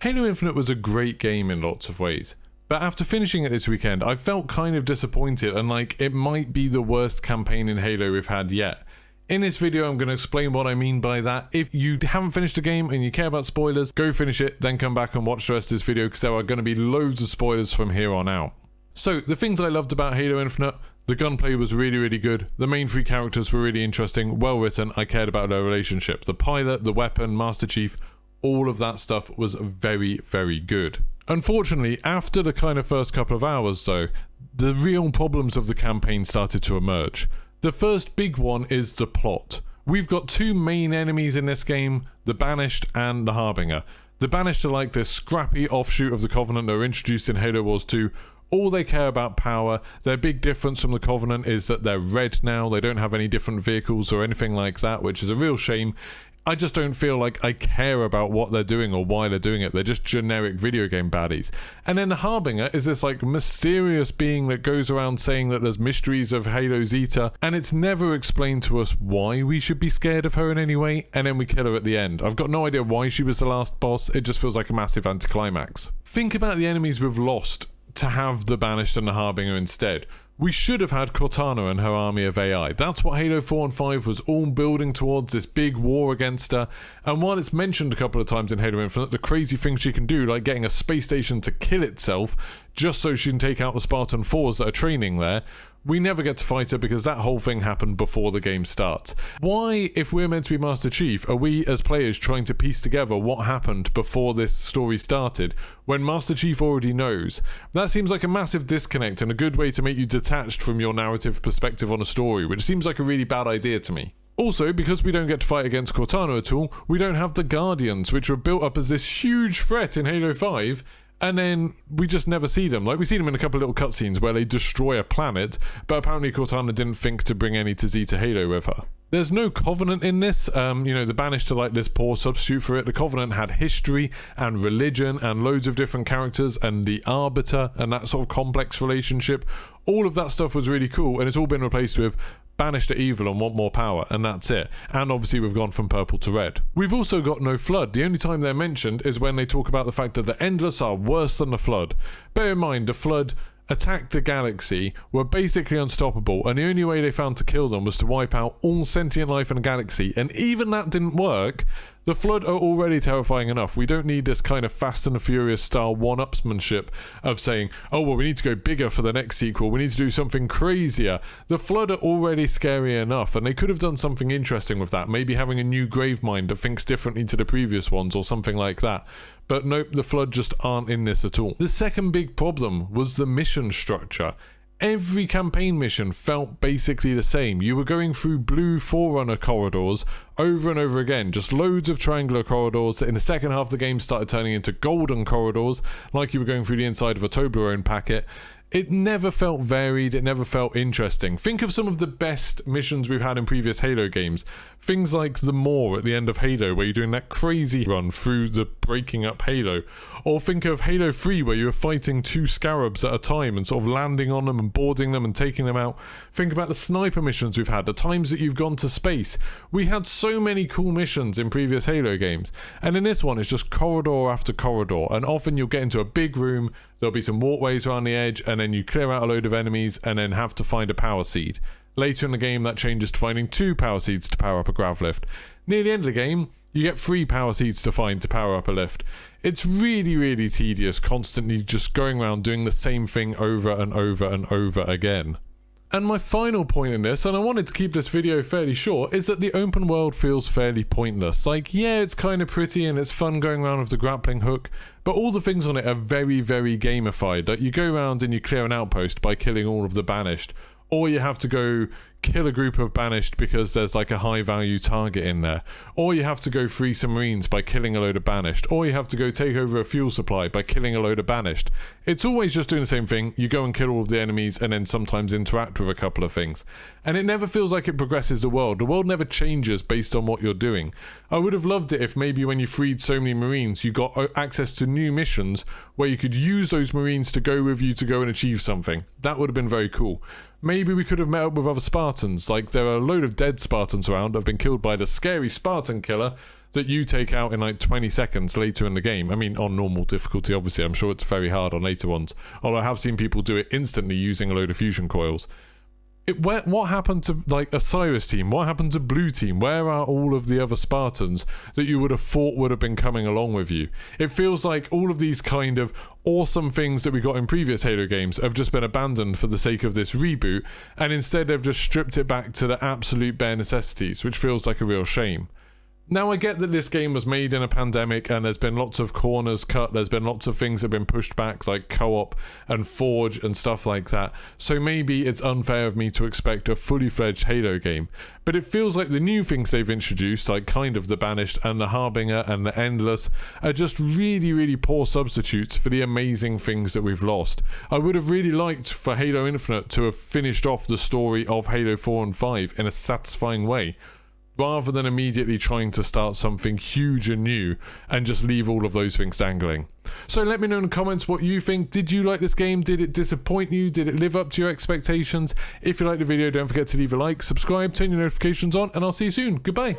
Halo Infinite was a great game in lots of ways, but after finishing it this weekend, I felt kind of disappointed and like it might be the worst campaign in Halo we've had yet. In this video, I'm going to explain what I mean by that. If you haven't finished the game and you care about spoilers, go finish it, then come back and watch the rest of this video because there are going to be loads of spoilers from here on out. So, the things I loved about Halo Infinite: the gunplay was really good, the main three characters were really interesting, well written, I cared about their relationship. The pilot, the weapon, Master Chief, all of that stuff was very good. Unfortunately, after the kind of first couple of hours though, the real problems of the campaign started to emerge. The first big one is the plot. We've got two main enemies in this game, the Banished and the Harbinger. The Banished are like this scrappy offshoot of the Covenant that were introduced in Halo Wars 2. All they care about power. Their big difference from the Covenant is that they're red now, they don't have any different vehicles or anything like that, which is a real shame. I just don't feel like I care about what they're doing or why they're doing it. They're just generic video game baddies. And then the Harbinger is this like mysterious being that goes around saying that there's mysteries of Halo Zeta, and it's never explained to us why we should be scared of her in any way, and then we kill her at the end. I've got no idea why she was the last boss. It just feels like a massive anticlimax. Think about the enemies we've lost to have the Banished and the Harbinger instead. We should have had Cortana and her army of AI. That's what Halo 4 and 5 was all building towards, this big war against her. And while it's mentioned a couple of times in Halo Infinite, the crazy things she can do, like getting a space station to kill itself just so she can take out the Spartan 4s that are training there, we never get to fight her because that whole thing happened before the game starts. Why, if we're meant to be Master Chief, are we as players trying to piece together what happened before this story started when Master Chief already knows? That seems like a massive disconnect and a good way to make you detached from your narrative perspective on a story, which seems like a really bad idea to me. Also, because we don't get to fight against Cortana at all, we don't have the Guardians, which were built up as this huge threat in Halo 5, and then we just never see them. Like, we see them in a couple of little cutscenes where they destroy a planet, but apparently Cortana didn't think to bring any to Zeta Halo with her. There's no Covenant in this. The Banished are like this poor substitute for it. The Covenant had history and religion and loads of different characters and the Arbiter and that sort of complex relationship. All of that stuff was really cool, and it's all been replaced with Banished are evil and want more power, and that's it. And obviously we've gone from purple to red. We've also got no Flood. The only time they're mentioned is when they talk about the fact that the Endless are worse than the Flood. Bear in mind, the Flood attacked the galaxy, were basically unstoppable, and the only way they found to kill them was to wipe out all sentient life in the galaxy, and even that didn't work. The Flood are already terrifying enough. We don't need this kind of Fast and the Furious style one-upsmanship of saying, oh well, we need to go bigger for the next sequel, we need to do something crazier. The Flood are already scary enough, and they could have done something interesting with that, maybe having a new Gravemind that thinks differently to the previous ones or something like that. But nope, the Flood just aren't in this at all. The second big problem was the mission structure. Every campaign mission felt basically the same. You were going through blue Forerunner corridors over and over again, just loads of triangular corridors that in the second half of the game started turning into golden corridors, like you were going through the inside of a Toblerone packet. It never felt varied, it never felt interesting. Think of some of the best missions we've had in previous Halo games. Things like the Maw at the end of Halo, where you're doing that crazy run through the breaking up Halo. Or think of Halo 3, where you were fighting two Scarabs at a time and sort of landing on them and boarding them and taking them out. Think about the sniper missions we've had, the times that you've gone to space. We had so many cool missions in previous Halo games. And in this one, it's just corridor after corridor. And often you'll get into a big room, there'll be some walkways around the edge, and then you clear out a load of enemies and then have to find a power seed. Later in the game, that changes to finding 2 power seeds to power up a grav lift. Near the end of the game, you get 3 power seeds to find to power up a lift. It's really tedious, constantly just going around doing the same thing over and over and over again. And my final point in this, and I wanted to keep this video fairly short, is that the open world feels fairly pointless. Like, yeah, it's kind of pretty and it's fun going around with the grappling hook, but all the things on it are very gamified. Like, you go around and you clear an outpost by killing all of the Banished, or you have to go kill a group of Banished because there's like a high value target in there, or you have to go free some Marines by killing a load of Banished, or you have to go take over a fuel supply by killing a load of Banished. It's always just doing the same thing. You go and kill all of the enemies and then sometimes interact with a couple of things, and it never feels like it progresses the world. The world never changes based on what you're doing. I would have loved it if maybe when you freed so many Marines you got access to new missions where you could use those Marines to go with you to go and achieve something. That would have been very cool. Maybe we could have met up with other Spartans Spartans. Like, there are a load of dead Spartans around that have been killed by the scary Spartan killer that you take out in like 20 seconds later in the game. I mean, on normal difficulty, obviously. I'm sure it's very hard on later ones. Although I have seen people do it instantly using a load of fusion coils. What happened to, like, Osiris team? What happened to Blue team? Where are all of the other Spartans that you would have thought would have been coming along with you? It feels like all of these kind of awesome things that we got in previous Halo games have just been abandoned for the sake of this reboot, and instead they've just stripped it back to the absolute bare necessities, which feels like a real shame. Now, I get that this game was made in a pandemic and there's been lots of corners cut, there's been lots of things that have been pushed back, like co-op and Forge and stuff like that, so maybe it's unfair of me to expect a fully fledged Halo game, but it feels like the new things they've introduced, like kind of the Banished and the Harbinger and the Endless, are just really, really poor substitutes for the amazing things that we've lost. I would have really liked for Halo Infinite to have finished off the story of Halo 4 and 5 in a satisfying way, rather than immediately trying to start something huge and new and just leave all of those things dangling. So let me know in the comments what you think. Did you like this game? Did it disappoint you? Did it live up to your expectations? If you liked the video, don't forget to leave a like, subscribe, turn your notifications on, and I'll see you soon. Goodbye.